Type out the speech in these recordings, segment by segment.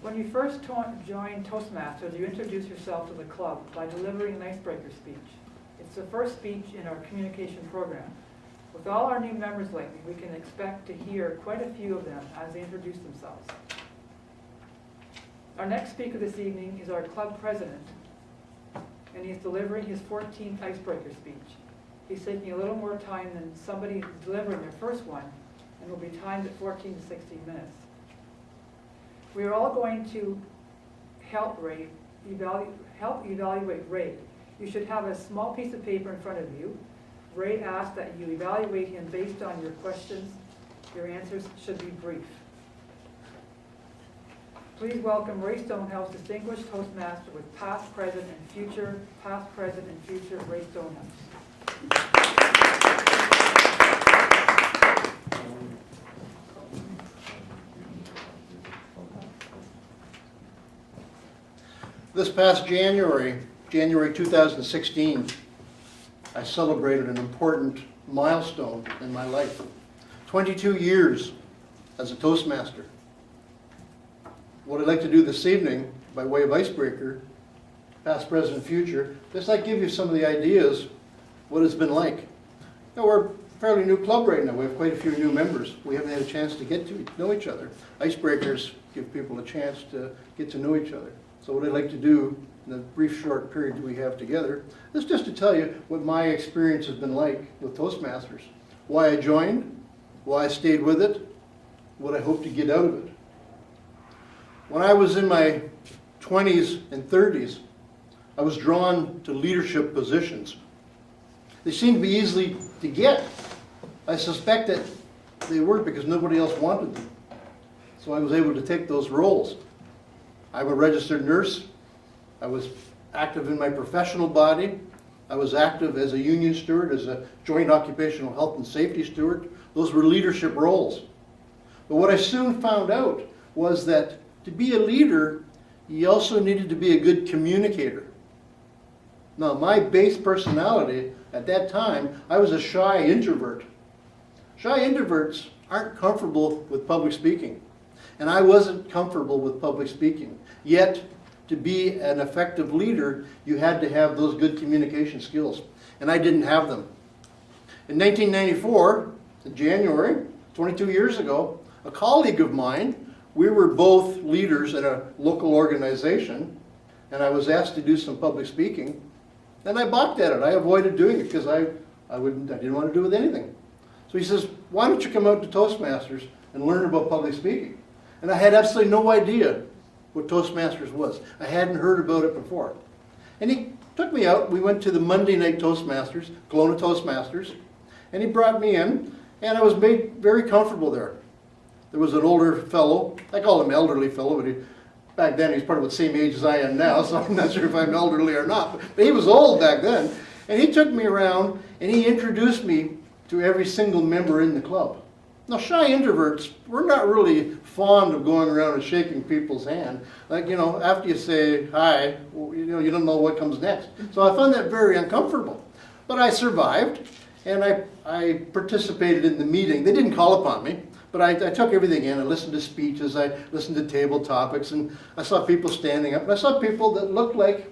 When you first joined Toastmasters, you introduced yourself to the club by delivering an icebreaker speech. It's the first speech in our communication program. With all our new members lately, we can expect to hear quite a few of them as they introduce themselves. Our next speaker this evening is our club president, and he's delivering his 14th icebreaker speech. He's taking a little more time than somebody who's delivering their first one, and will be timed at 14 to 16 minutes. We are all going to help evaluate Rae. You should have a small piece of paper in front of you. Rae asks that you evaluate him based on your questions. Your answers should be brief. Please welcome Rae Stonehouse, Distinguished Toastmaster with past, present, and future, Rae Stonehouse. This past January 2016, I celebrated an important milestone in my life. 22 years as a Toastmaster. What I'd like to do this evening, by way of Icebreaker, past, present, future, just like give you some of the ideas what it's been like. Now, we're a fairly new club right now. We have quite a few new members. We haven't had a chance to get to know each other. Icebreakers give people a chance to get to know each other. So what I'd like to do in the brief short period we have together is just to tell you what my experience has been like with Toastmasters. Why I joined, why I stayed with it, what I hope to get out of it. When I was in my 20s and 30s, I was drawn to leadership positions. They seemed to be easy to get. I suspect that they were because nobody else wanted them. So I was able to take those roles. I'm a registered nurse. I was active in my professional body. I was active as a union steward, as a joint occupational health and safety steward. Those were leadership roles. But what I soon found out was that to be a leader, you also needed to be a good communicator. Now, my base personality at that time, I was a shy introvert. Shy introverts aren't comfortable with public speaking. And I wasn't comfortable with public speaking. Yet, to be an effective leader, you had to have those good communication skills. And I didn't have them. In 1994, in January, 22 years ago, a colleague of mine, we were both leaders in a local organization, and I was asked to do some public speaking, and I balked at it. I avoided doing it because I didn't want to do with anything. So he says, why don't you come out to Toastmasters and learn about public speaking? And I had absolutely no idea what Toastmasters was. I hadn't heard about it before. And he took me out. We went to the Monday night Toastmasters, Kelowna Toastmasters, and he brought me in, and I was made very comfortable there. There was an older fellow. I call him elderly fellow, but back then he's probably the same age as I am now, so I'm not sure if I'm elderly or not. But he was old back then. And he took me around, and he introduced me to every single member in the club. Now, shy introverts, we're not really fond of going around and shaking people's hand. Like, you know, after you say hi, you don't know what comes next. So I found that very uncomfortable. But I survived, and I participated in the meeting. They didn't call upon me, but I took everything in. I listened to speeches, I listened to table topics, and I saw people standing up, and I saw people that looked like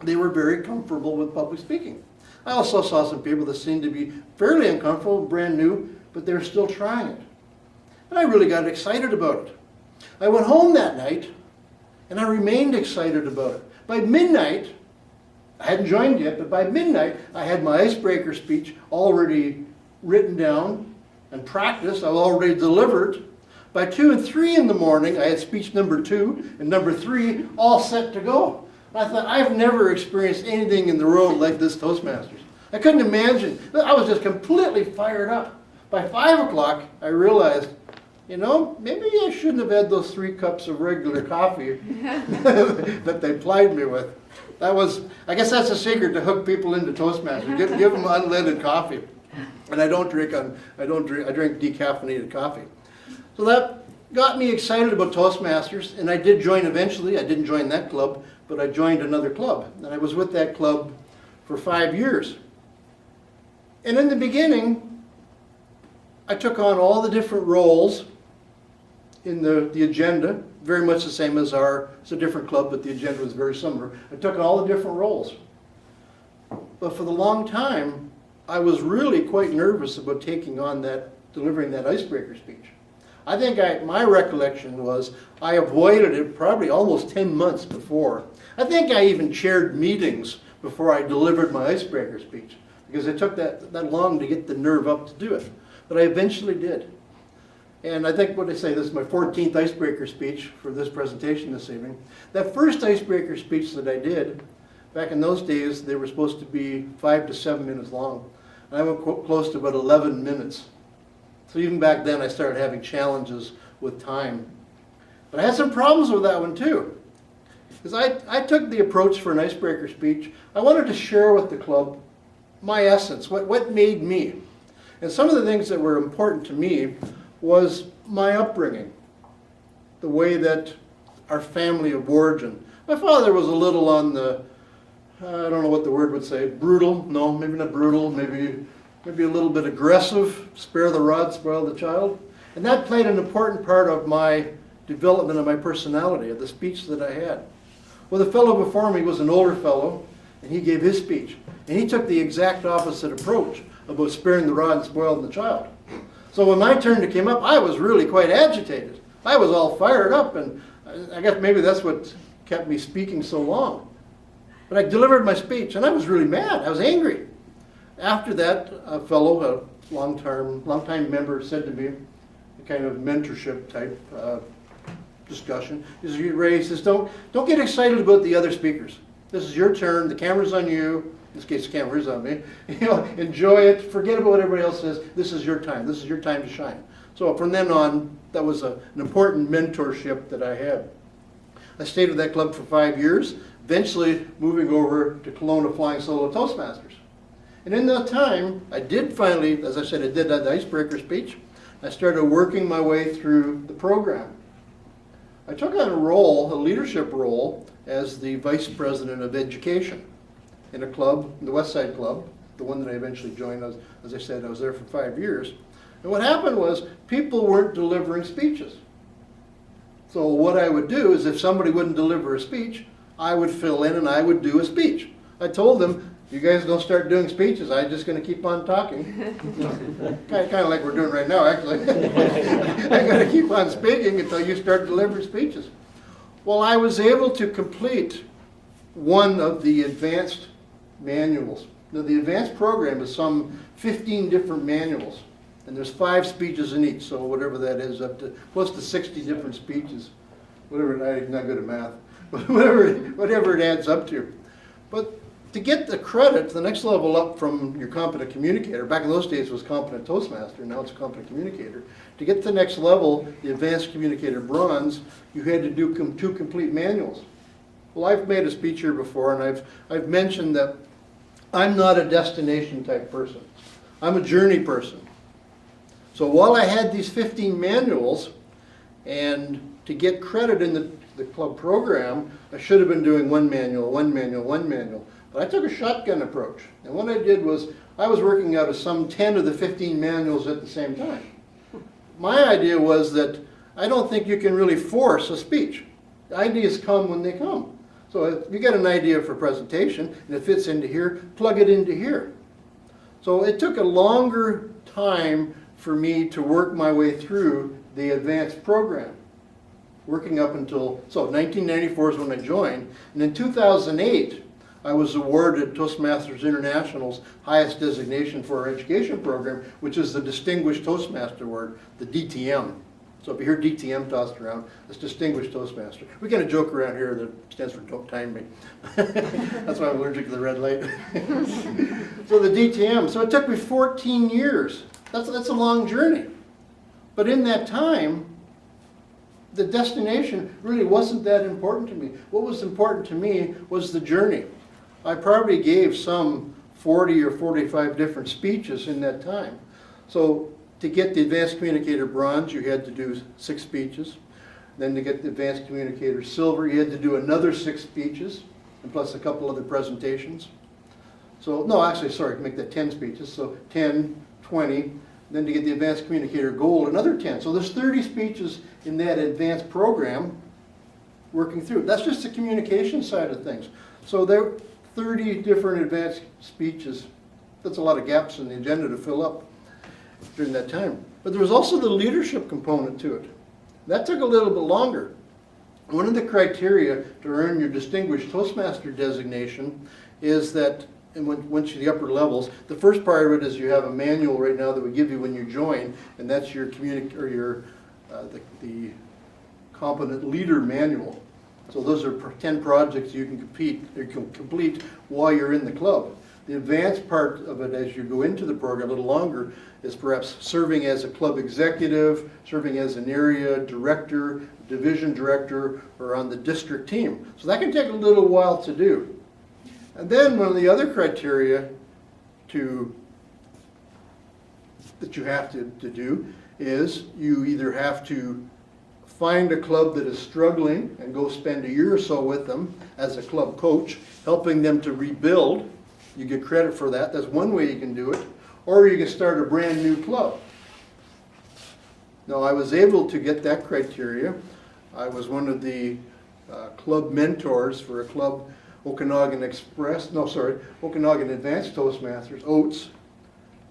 they were very comfortable with public speaking. I also saw some people that seemed to be fairly uncomfortable, brand new, but they were still trying it. And I really got excited about it. I went home that night, and I remained excited about it. By midnight, I hadn't joined yet, but by midnight, I had my icebreaker speech already written down and practiced. I already delivered. By 2 and 3 in the morning, I had speech number 2 and number 3 all set to go. And I thought, I've never experienced anything in the world like this Toastmasters. I couldn't imagine. I was just completely fired up. By 5 o'clock, I realized, you know, maybe I shouldn't have had those 3 cups of regular coffee that they plied me with. I guess that's a secret to hook people into Toastmasters. Give them unleaded coffee. And I drink decaffeinated coffee. So that got me excited about Toastmasters, and I did join eventually. I didn't join that club, but I joined another club. And I was with that club for 5 years. And in the beginning, I took on all the different roles in the agenda. very much the same as it's a different club, but the agenda was very similar. I took all the different roles. But for the long time, I was really quite nervous about taking on delivering that icebreaker speech. I think my recollection was I avoided it probably almost 10 months before. I think I even chaired meetings before I delivered my icebreaker speech, because it took that long to get the nerve up to do it. But I eventually did. And I think what I say, this is my 14th icebreaker speech for this presentation this evening. That first icebreaker speech that I did, back in those days, they were supposed to be 5 to 7 minutes long. And I went close to about 11 minutes. So even back then I started having challenges with time. But I had some problems with that one too. Because I took the approach for an icebreaker speech. I wanted to share with the club my essence, what made me. And some of the things that were important to me was my upbringing, the way that our family of origin. My father was a little on the, I don't know what the word would say, brutal. No, maybe not brutal, maybe a little bit aggressive, spare the rod, spoil the child. And that played an important part of my development of my personality, of the speech that I had. Well, the fellow before me was an older fellow, and he gave his speech. And he took the exact opposite approach about sparing the rod and spoiling the child. So when my turn came up, I was really quite agitated. I was all fired up, and I guess maybe that's what kept me speaking so long. But I delivered my speech, and I was really mad. I was angry. After that, a fellow, a long-time member, said to me, a kind of mentorship type discussion, he says, Rae, he says, don't get excited about the other speakers. This is your turn. The camera's on you. In this case, the camera is on me. Enjoy it. Forget about what everybody else says. This is your time. This is your time to shine. So from then on, that was an important mentorship that I had. I stayed with that club for 5 years, eventually moving over to Kelowna Flying Solo Toastmasters. And in that time, I did finally, as I said, I did that icebreaker speech. I started working my way through the program. I took on a leadership role, as the Vice President of Education in a club, the Westside Club, the one that I eventually joined. As I said, I was there for 5 years. And what happened was people weren't delivering speeches. So what I would do is if somebody wouldn't deliver a speech, I would fill in and I would do a speech. I told them, you guys don't start doing speeches, I'm just going to keep on talking. Kind of like we're doing right now, actually. I'm going to keep on speaking until you start delivering speeches. Well, I was able to complete one of the advanced manuals. Now, the advanced program is some 15 different manuals, and there's 5 speeches in each, so whatever that is, up to close to 60 different speeches. Whatever, I'm not good at math, but whatever it adds up to. But to get the credit, the next level up from your competent communicator, back in those days it was competent Toastmaster, now it's competent communicator. To get to the next level, the advanced communicator bronze, you had to do 2 complete manuals. Well, I've made a speech here before, and I've mentioned that I'm not a destination type person. I'm a journey person. So while I had these 15 manuals, and to get credit in the club program, I should have been doing one manual. But I took a shotgun approach. And what I did was, I was working out of some 10 of the 15 manuals at the same time. My idea was that I don't think you can really force a speech. The ideas come when they come. So if you get an idea for presentation, and it fits into here, plug it into here. So it took a longer time for me to work my way through the advanced program. Working up until, so 1994 is when I joined, and in 2008, I was awarded Toastmasters International's highest designation for our education program, which is the Distinguished Toastmaster Award, the DTM. So if you hear DTM tossed around, it's Distinguished Toastmaster. We kind of joke around here that stands for Don't Time Me. That's why I'm allergic to the red light. So the DTM, so it took me 14 years. That's a long journey. But in that time, the destination really wasn't that important to me. What was important to me was the journey. I probably gave some 40 or 45 different speeches in that time. So to get the Advanced Communicator Bronze, you had to do 6 speeches. Then to get the Advanced Communicator Silver, you had to do another 6 speeches, and plus a couple other presentations. So, no, actually, sorry, make that 10 speeches. So 10, 20, then to get the Advanced Communicator Gold, another 10. So there's 30 speeches in that advanced program, working through. That's just the communication side of things. So there are 30 different advanced speeches. That's a lot of gaps in the agenda to fill up during that time. But there was also the leadership component to it. That took a little bit longer. One of the criteria to earn your Distinguished Toastmaster designation is that, and once you're the upper levels, the first part of it is you have a manual right now that we give you when you join, and that's your the competent leader manual. So those are 10 projects you can complete while you're in the club. The advanced part of it, as you go into the program a little longer, is perhaps serving as a club executive, serving as an area director, division director, or on the district team. So that can take a little while to do. And then one of the other criteria that you have to do is you either have to find a club that is struggling and go spend a year or so with them as a club coach, helping them to rebuild. You get credit for that. That's one way you can do it. Or you can start a brand new club. Now, I was able to get that criteria. I was one of the club mentors for a club, Okanagan Advanced Toastmasters, OATS.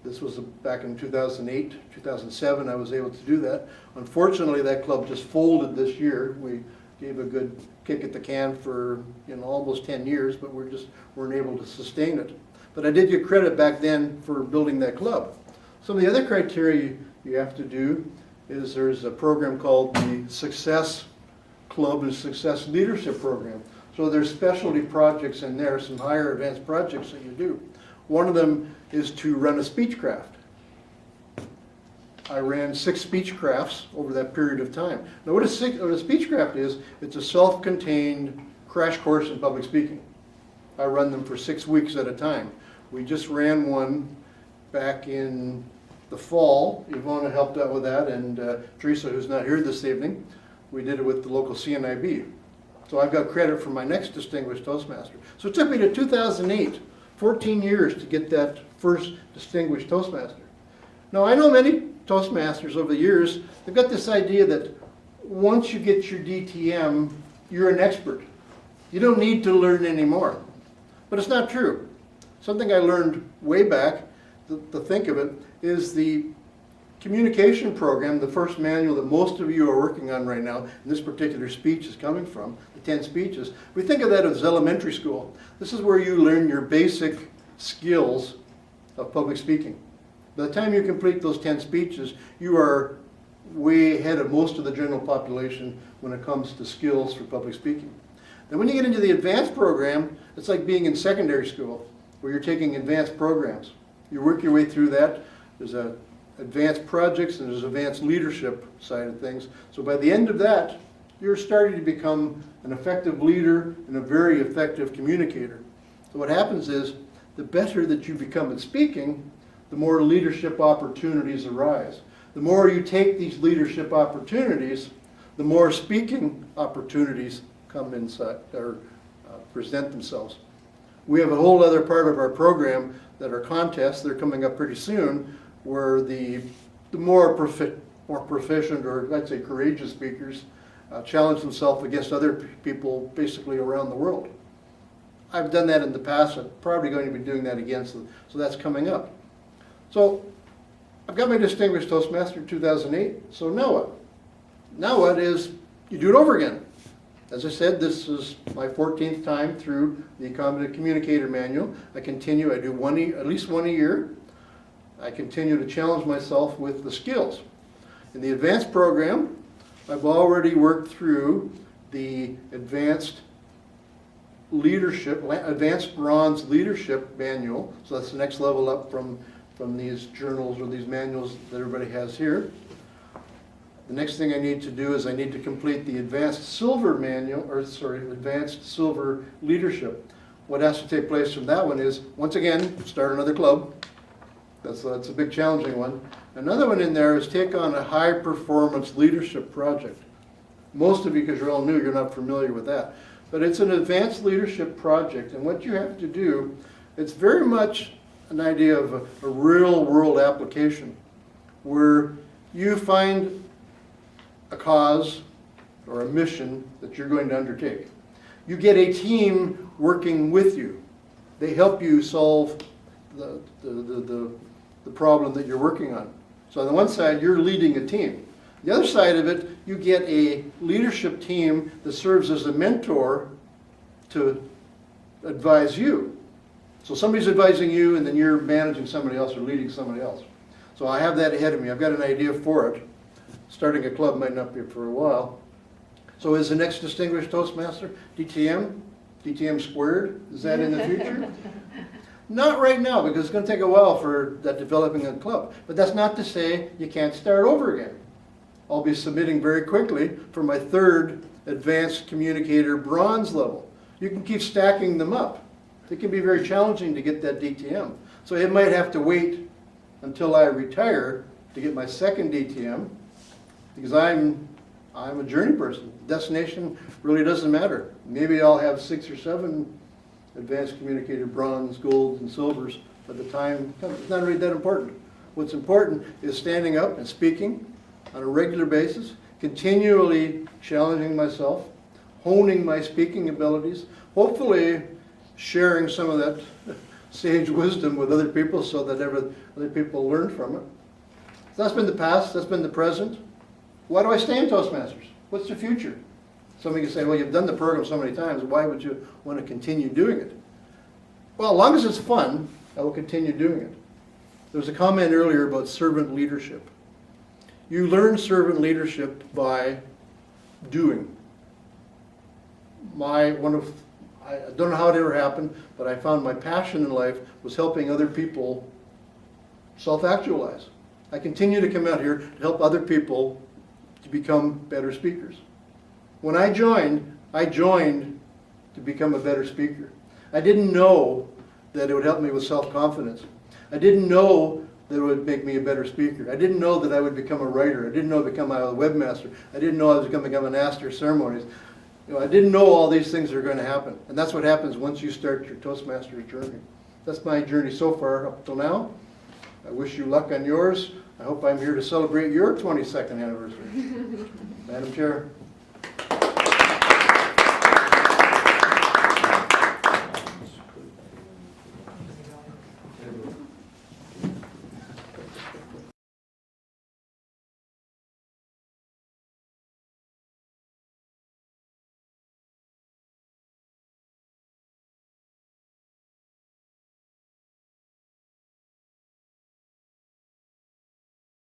This was back in 2008, 2007, I was able to do that. Unfortunately, that club just folded this year. We gave a good kick at the can for almost 10 years, but we just weren't able to sustain it. But I did get credit back then for building that club. Some of the other criteria you have to do is there's a program called the Success Club and Success Leadership Program. So there's specialty projects in there, some higher advanced projects that you do. One of them is to run a speechcraft. I ran 6 speechcrafts over that period of time. Now what a speechcraft is, it's a self-contained crash course in public speaking. I run them for 6 weeks at a time. We just ran one back in the fall. Ivona helped out with that, and Teresa, who's not here this evening, we did it with the local CNIB. So I've got credit for my next Distinguished Toastmaster. So it took me to 2008, 14 years to get that first Distinguished Toastmaster. Now I know many Toastmasters over the years, they've got this idea that once you get your DTM, you're an expert. You don't need to learn anymore. But it's not true. Something I learned way back, to think of it, is the communication program, the first manual that most of you are working on right now, and this particular speech is coming from, the 10 speeches. We think of that as elementary school. This is where you learn your basic skills of public speaking. By the time you complete those 10 speeches, you are way ahead of most of the general population when it comes to skills for public speaking. Then when you get into the advanced program, it's like being in secondary school, where you're taking advanced programs. You work your way through that. There's advanced projects and there's advanced leadership side of things. So by the end of that, you're starting to become an effective leader and a very effective communicator. So what happens is, the better that you become at speaking, the more leadership opportunities arise. The more you take these leadership opportunities, the more speaking opportunities come inside or present themselves. We have a whole other part of our program that are contests. They're coming up pretty soon, where the more proficient, or I'd say courageous speakers challenge themselves against other people basically around the world. I've done that in the past. I'm probably going to be doing that again, so that's coming up. So I've got my Distinguished Toastmaster in 2008, so now what? Now what is, you do it over again. As I said, this is my 14th time through the Competent Communicator Manual. I continue, I do at least one a year. I continue to challenge myself with the skills. In the advanced program, I've already worked through the advanced bronze leadership manual. So that's the next level up from these journals or these manuals that everybody has here. The next thing I need to do is I need to complete the advanced silver advanced silver leadership. What has to take place from that one is, once again, start another club. That's a big challenging one. Another one in there is take on a high performance leadership project. Most of you, because you're all new, you're not familiar with that. But it's an advanced leadership project, and what you have to do, it's very much an idea of a real world application, where you find a cause, or a mission that you're going to undertake. You get a team working with you. They help you solve the problem that you're working on. So on the one side, you're leading a team. The other side of it, you get a leadership team that serves as a mentor to advise you. So somebody's advising you, and then you're managing somebody else or leading somebody else. So I have that ahead of me. I've got an idea for it. Starting a club might not be for a while. So is the next distinguished Toastmaster DTM? DTM squared? Is that in the future? Not right now, because it's going to take a while for that developing a club. But that's not to say you can't start over again. I'll be submitting very quickly for my third advanced communicator bronze level. You can keep stacking them up. It can be very challenging to get that DTM. So it might have to wait until I retire to get my second DTM, because I'm a journey person. Destination really doesn't matter. Maybe I'll have 6 or 7 advanced communicator bronze, golds, and silvers by the time comes. It's not really that important. What's important is standing up and speaking on a regular basis, continually challenging myself, honing my speaking abilities, hopefully sharing some of that sage wisdom with other people so that other people learn from it. So that's been the past, that's been the present. Why do I stay in Toastmasters? What's the future? Somebody can say, well, you've done the program so many times, why would you want to continue doing it? Well, as long as it's fun, I will continue doing it. There was a comment earlier about servant leadership. You learn servant leadership by doing. I don't know how it ever happened, but I found my passion in life was helping other people self-actualize. I continue to come out here to help other people to become better speakers. When I joined to become a better speaker. I didn't know that it would help me with self-confidence. I didn't know that it would make me a better speaker. I didn't know that I would become a writer. I didn't know I would become a webmaster. I didn't know I was going to become an master of ceremonies. I didn't know all these things are going to happen. And that's what happens once you start your Toastmasters journey. That's my journey so far up till now. I wish you luck on yours. I hope I'm here to celebrate your 22nd anniversary. Madam Chair.